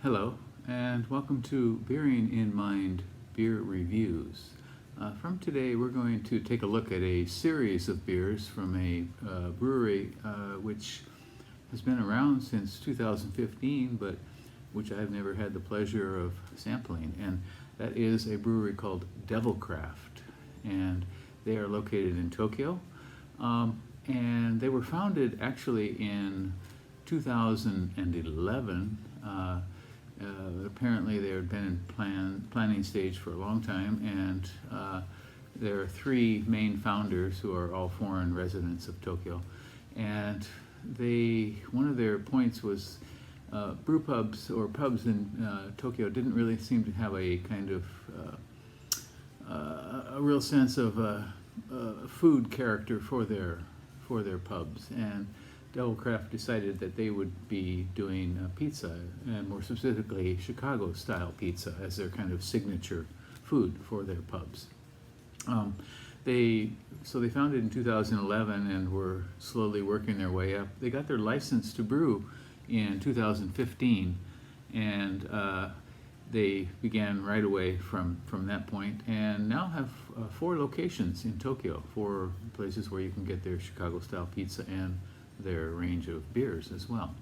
Hello, and welcome to Bearing in Mind Beer Reviews. From today, we're going to take a look at a series of beers from a brewery which has been around since 2015, but which I've never had the pleasure of sampling. And that is a brewery called DevilCraft, and they are located in Tokyo. And they were founded actually in 2011. Apparently they had been in planning stage for a long time, and there are three main founders who are all foreign residents of Tokyo. And one of their points was brew pubs or pubs in Tokyo didn't really seem to have a kind of a real sense of food character for their pubs. And DevilCraft decided that they would be doing pizza, and more specifically Chicago-style pizza, as their kind of signature food for their pubs. They founded in 2011 and were slowly working their way up. They got their license to brew in 2015, and they began right away from that point, and now have 4 locations in Tokyo, 4 places where you can get their Chicago-style pizza and their range of beers as well.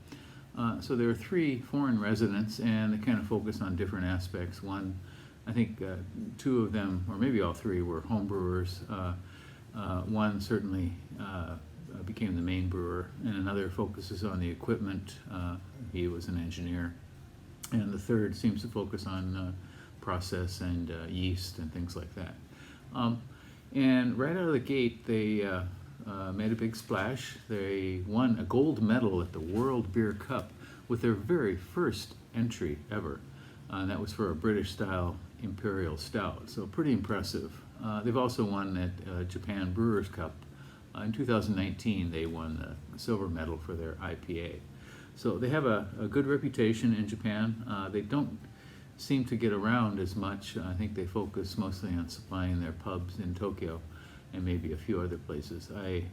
So there are 3 foreign residents, and they kind of focus on different aspects. One, I think 2 of them, or maybe all 3, were home brewers. One certainly became the main brewer, and another focuses on the equipment. He was an engineer. And the third seems to focus on process and yeast and things like that. And right out of the gate, they made a big splash. They won a gold medal at the World Beer Cup with their very first entry ever. And that was for a British-style Imperial Stout, so pretty impressive. They've also won at Japan Brewers Cup. In 2019, they won the silver medal for their IPA. So they have a good reputation in Japan. They don't seem to get around as much. I think they focus mostly on supplying their pubs in Tokyo and maybe a few other places. I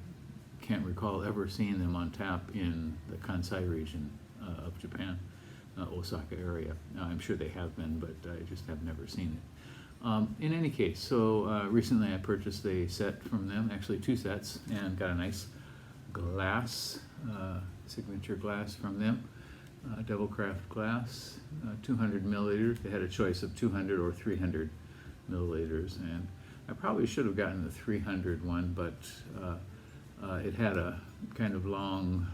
can't recall ever seeing them on tap in the Kansai region of Japan, Osaka area. I'm sure they have been, but I just have never seen it. In any case, so recently I purchased a set from them, actually 2 sets, and got a nice glass, signature glass from them, DevilCraft glass, 200 milliliters. They had a choice of 200 or 300 milliliters, and I probably should have gotten the 300 one, but it had a kind of long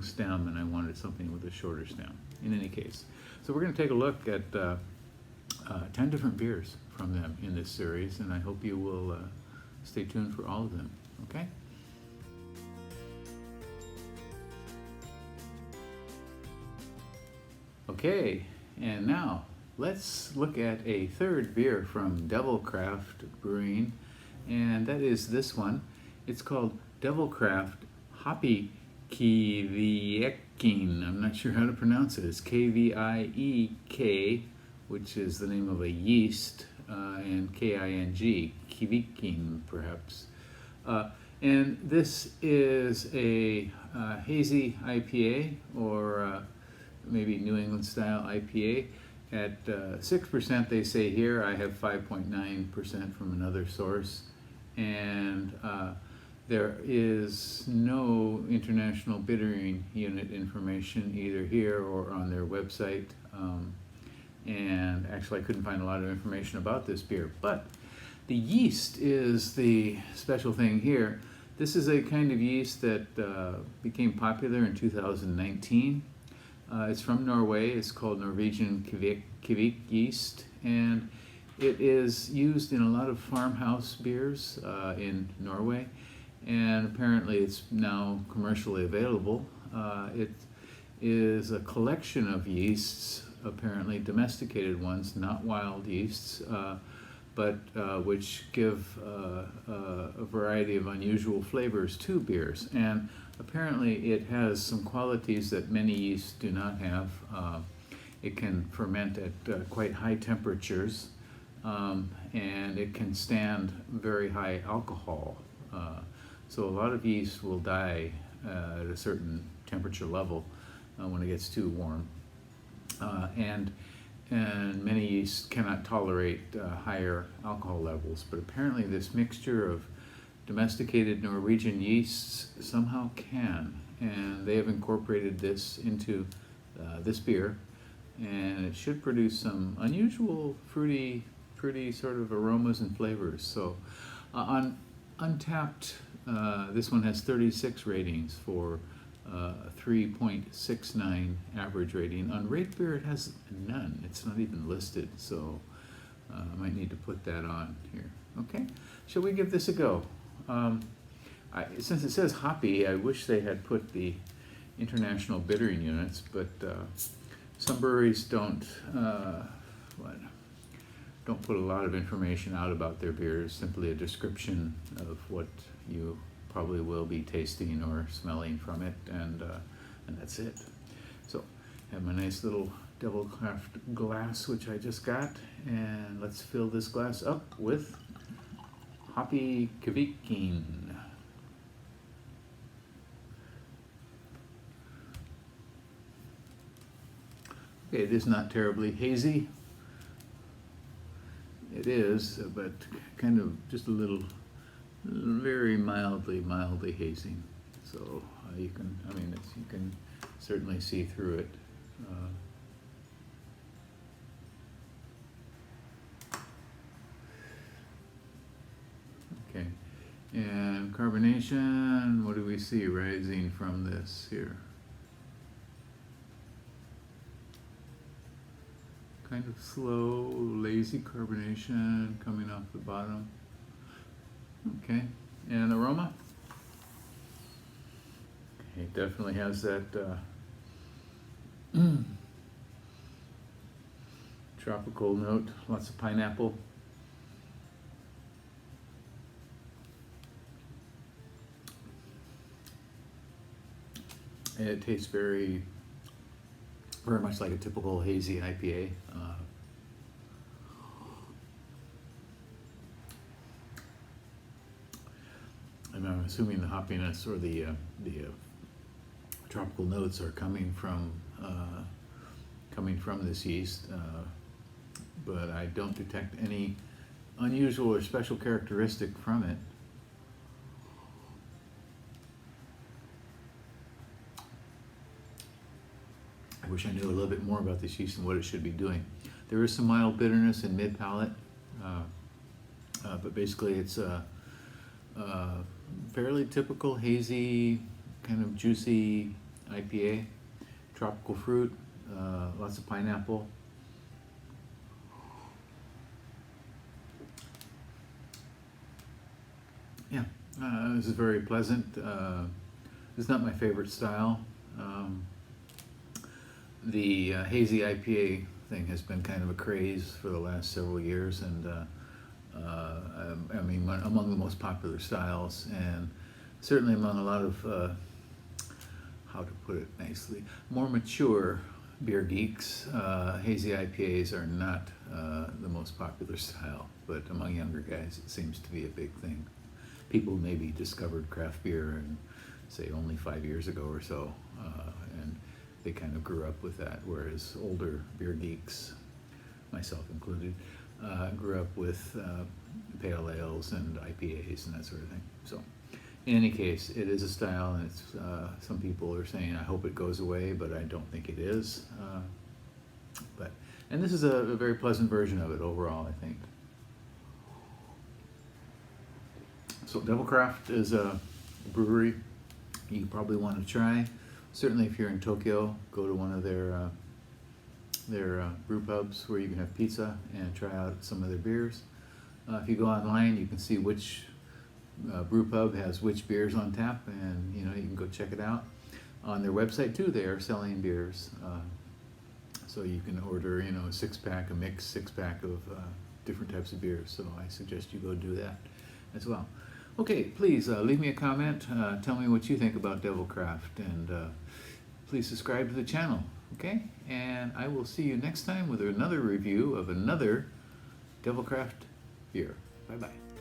stem, and I wanted something with a shorter stem. In any case, so we're going to take a look at 10 different beers from them in this series, and I hope you will stay tuned for all of them. Okay? Okay, and now let's look at a third beer from DevilCraft Brewing, and that is this one. It's called DevilCraft Hoppy Kvieking. I'm not sure how to pronounce it. It's K-V-I-E-K, which is the name of a yeast, and K-I-N-G, Kvieking perhaps. And this is a hazy IPA, or maybe New England style IPA at 6%. They say here. I have 5.9% from another source, and there is no international bittering unit information either here or on their website, and actually I couldn't find a lot of information about this beer, but the yeast is the special thing here. This is a kind of yeast that became popular in 2019. It's from Norway. It's called Norwegian Kvik yeast, and it is used in a lot of farmhouse beers in Norway, and apparently it's now commercially available. It is a collection of yeasts, apparently domesticated ones, not wild yeasts, but which give a variety of unusual flavors to beers. And apparently it has some qualities that many yeasts do not have. It can ferment at quite high temperatures, and it can stand very high alcohol. So a lot of yeast will die at a certain temperature level when it gets too warm. And many yeasts cannot tolerate higher alcohol levels, but apparently this mixture of domesticated Norwegian yeasts somehow can, and they have incorporated this into this beer, and it should produce some unusual fruity sort of aromas and flavors. So on Untapped, this one has 36 ratings for 3.69 average rating. On Rate Beer, it has none. It's not even listed, so I might need to put that on here. Okay, shall we give this a go? Since it says hoppy, I wish they had put the international bittering units, but some breweries don't put a lot of information out about their beers, simply a description of what you probably will be tasting or smelling from it, and that's it. So I have my nice little DevilCraft glass, which I just got, and let's fill this glass up with Hoppy Kvieking. Okay, it is not terribly hazy. It is, but kind of just a little, very mildly hazy. So you can, you can certainly see through it. Okay, and carbonation, what do we see rising from this here? Kind of slow, lazy carbonation coming off the bottom. Okay, and aroma? Okay, it definitely has that tropical note, lots of pineapple. And it tastes very much like a typical hazy IPA. And I'm assuming the hoppiness or the tropical notes are coming from this yeast, but I don't detect any unusual or special characteristic from it. I wish I knew a little bit more about this yeast and what it should be doing. There is some mild bitterness in mid-palate, but basically it's a fairly typical hazy, kind of juicy IPA. Tropical fruit, lots of pineapple. Yeah, this is very pleasant. This is not my favorite style. The hazy IPA thing has been kind of a craze for the last several years, and I mean, among the most popular styles, and certainly among a lot of, how to put it nicely, more mature beer geeks, hazy IPAs are not the most popular style, but among younger guys it seems to be a big thing. People maybe discovered craft beer in, say, only 5 years ago or so, and they kind of grew up with that, whereas older beer geeks, myself included, grew up with pale ales and IPAs and that sort of thing. So in any case, it is a style, and it's some people are saying, I hope it goes away, but I don't think it is. And this is a very pleasant version of it overall, I think. So DevilCraft is a brewery you probably want to try. Certainly if you're in Tokyo, go to one of their brew pubs where you can have pizza and try out some of their beers. If you go online, you can see which brew pub has which beers on tap, and you can go check it out. On their website too, they are selling beers, so you can order a 6-pack, a mixed 6-pack of different types of beers. So I suggest you go do that as well. Okay, please leave me a comment. Tell me what you think about DevilCraft, and please subscribe to the channel. Okay, and I will see you next time with another review of another DevilCraft beer. Bye-bye.